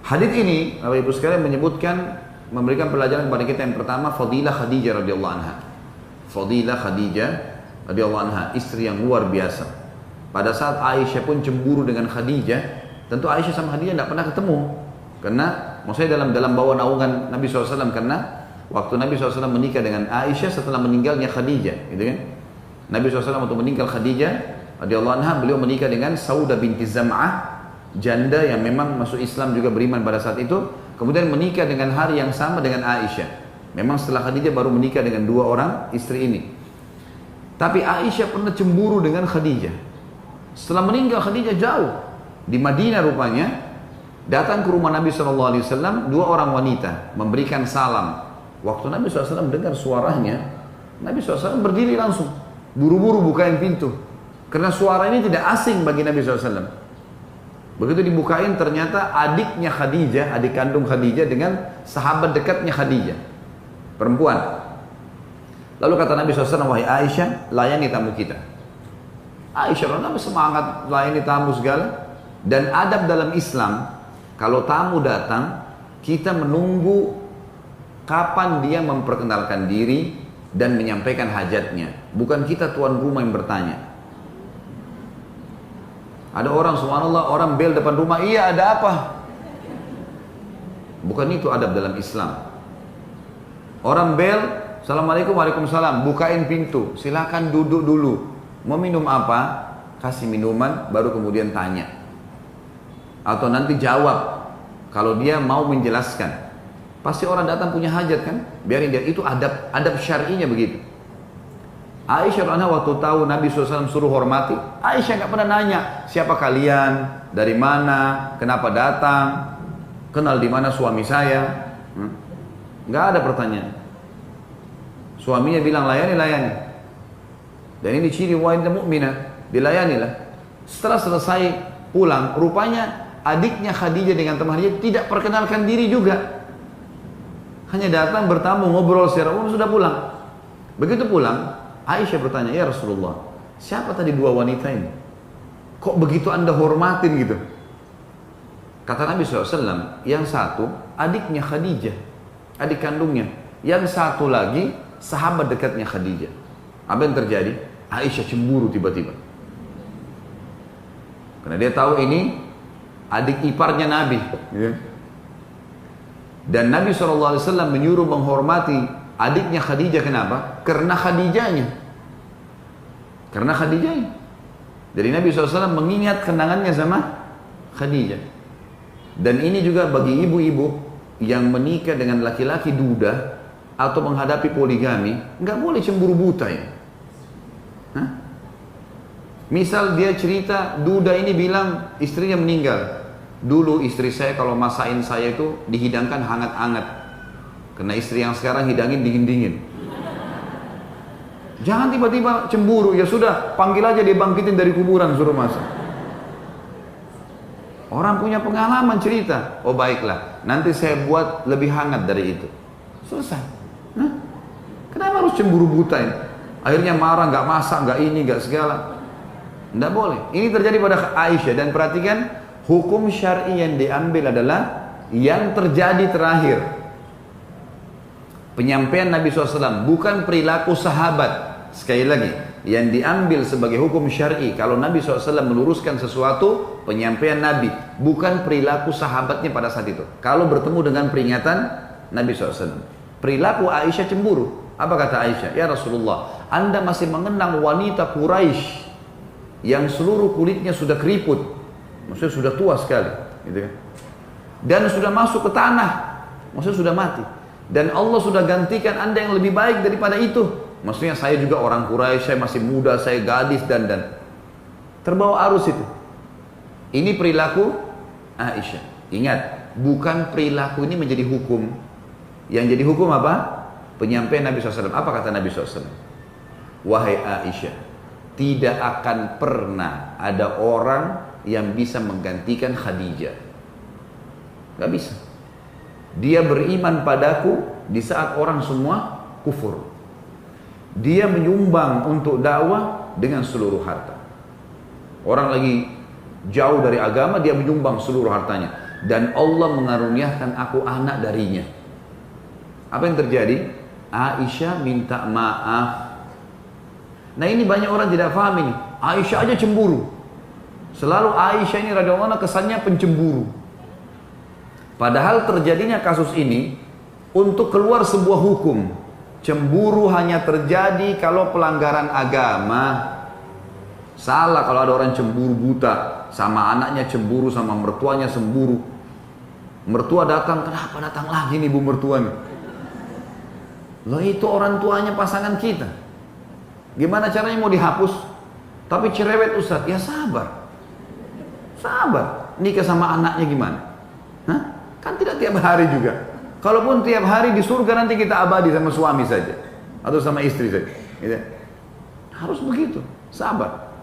Hadits ini, Bapak Ibu sekalian, menyebutkan, memberikan pelajaran kepada kita yang pertama, fadilah Khadijah radhiyallahu anha. Fadilah Khadijah radhiyallahu anha, istri yang luar biasa. Pada saat Aisyah pun cemburu dengan Khadijah, tentu Aisyah sama Khadijah tidak pernah ketemu. Karena, maksudnya dalam bawah naungan Nabi SAW, karena waktu Nabi SAW menikah dengan Aisyah setelah meninggalnya Khadijah, gitu kan? Nabi SAW waktu meninggal Khadijah radhiyallahu anha, beliau menikah dengan Saudah binti Zam'ah, janda yang memang masuk Islam juga, beriman pada saat itu. Kemudian menikah dengan hari yang sama dengan Aisyah. Memang setelah Khadijah baru menikah dengan dua orang istri ini. Tapi Aisyah pernah cemburu dengan Khadijah. Setelah meninggal Khadijah jauh di Madinah rupanya, datang ke rumah Nabi SAW dua orang wanita memberikan salam. Waktu Nabi SAW dengar suaranya, Nabi SAW berdiri langsung, buru-buru bukain pintu, karena suara ini tidak asing bagi Nabi SAW. Begitu dibukain, ternyata adiknya Khadijah, adik kandung Khadijah dengan sahabat dekatnya Khadijah, perempuan. Lalu kata Nabi SAW, wahai Aisyah, layani tamu kita. Aisyah Nabi semangat layani tamu segala. Dan adab dalam Islam, kalau tamu datang, kita menunggu kapan dia memperkenalkan diri dan menyampaikan hajatnya. Bukan kita tuan rumah yang bertanya. Ada orang, subhanallah, orang bel depan rumah, iya ada apa? Bukan itu adab dalam Islam. Orang bel, assalamualaikum, waalaikumsalam, bukain pintu, silakan duduk dulu. Mau minum apa? Kasih minuman, baru kemudian tanya. Atau nanti jawab, kalau dia mau menjelaskan. Pasti orang datang punya hajat kan? Biarin dia, itu adab syar'inya begitu. Aisyah radhiyallahu waktu tahu Nabi SAW suruh hormati, Aisyah nggak pernah nanya siapa kalian, dari mana, kenapa datang, kenal di mana suami saya, nggak ada pertanyaan. Suaminya bilang layani. Dan ini ciri wanita mukminah, dilayanilah. Setelah selesai pulang, rupanya adiknya Khadijah dengan teman Khadijah tidak perkenalkan diri juga. Hanya datang bertamu, ngobrol secara umum, sudah pulang. Begitu pulang, Aisyah bertanya, ya Rasulullah, siapa tadi dua wanita ini? Kok begitu anda hormatin gitu? Kata Nabi SAW, yang satu adiknya Khadijah, adik kandungnya. Yang satu lagi sahabat dekatnya Khadijah. Apa yang terjadi? Aisyah cemburu tiba-tiba. Karena dia tahu ini adik iparnya Nabi. Dan Nabi SAW menyuruh menghormati adiknya Khadijah. Kenapa? Karena Khadijahnya. Jadi Nabi SAW mengingat kenangannya sama Khadijah. Dan ini juga bagi ibu-ibu yang menikah dengan laki-laki duda atau menghadapi poligami, nggak boleh cemburu buta ya. Misal dia cerita, duda ini bilang istrinya meninggal. Dulu istri saya kalau masakin saya itu dihidangkan hangat-hangat. Karena istri yang sekarang hidangin dingin-dingin. Jangan tiba-tiba cemburu, ya sudah panggil aja dia bangkitin dari kuburan suruh masak. Orang punya pengalaman cerita, oh baiklah, nanti saya buat lebih hangat dari itu. Selesai. Kenapa harus cemburu buta ini? Akhirnya marah, nggak masak, nggak ini, nggak segala. Nggak boleh. Ini terjadi pada Aisyah. Dan perhatikan, hukum syar'i yang diambil adalah yang terjadi terakhir. Penyampaian Nabi SAW, bukan perilaku sahabat. Sekali lagi, yang diambil sebagai hukum syar'i, kalau Nabi SAW meluruskan sesuatu, penyampaian Nabi, bukan perilaku sahabatnya pada saat itu. Kalau bertemu dengan peringatan Nabi SAW, perilaku Aisyah cemburu. Apa kata Aisyah? Ya Rasulullah, anda masih mengenang wanita Quraisy yang seluruh kulitnya sudah keriput, maksudnya sudah tua sekali, gitu kan? Dan sudah masuk ke tanah, maksudnya sudah mati. Dan Allah sudah gantikan anda yang lebih baik daripada itu. Maksudnya saya juga orang Quraisy, saya masih muda, saya gadis dan terbawa arus itu. Ini perilaku Aisyah. Ingat, bukan perilaku ini menjadi hukum. Yang jadi hukum apa? Penyampaian Nabi SAW. Apa kata Nabi SAW? Wahai Aisyah, tidak akan pernah ada orang yang bisa menggantikan Khadijah. Gak bisa. Dia beriman padaku di saat orang semua kufur. Dia menyumbang untuk dakwah dengan seluruh harta. Orang lagi jauh dari agama, dia menyumbang seluruh hartanya. dan Allah mengaruniakan aku anak darinya. Apa yang terjadi? Aisyah minta maaf. Nah ini banyak orang tidak paham ini. Aisyah aja cemburu. Selalu Aisyah ini radhiyallahu anha kesannya pencemburu. Padahal terjadinya kasus ini untuk keluar sebuah hukum. Cemburu hanya terjadi kalau pelanggaran agama. Salah kalau ada orang cemburu buta, sama anaknya cemburu, sama mertuanya cemburu. Mertua datang, kenapa datang lagi nih bu mertuanya? Loh itu orang tuanya pasangan kita. Gimana caranya mau dihapus? Tapi cerewet Ustaz, ya sabar. Sabar, nikah sama anaknya gimana? Hah? Kan tidak tiap hari juga. Kalaupun tiap hari di surga nanti kita abadi sama suami saja. Atau sama istri saja. Gitu. Harus begitu, sabar.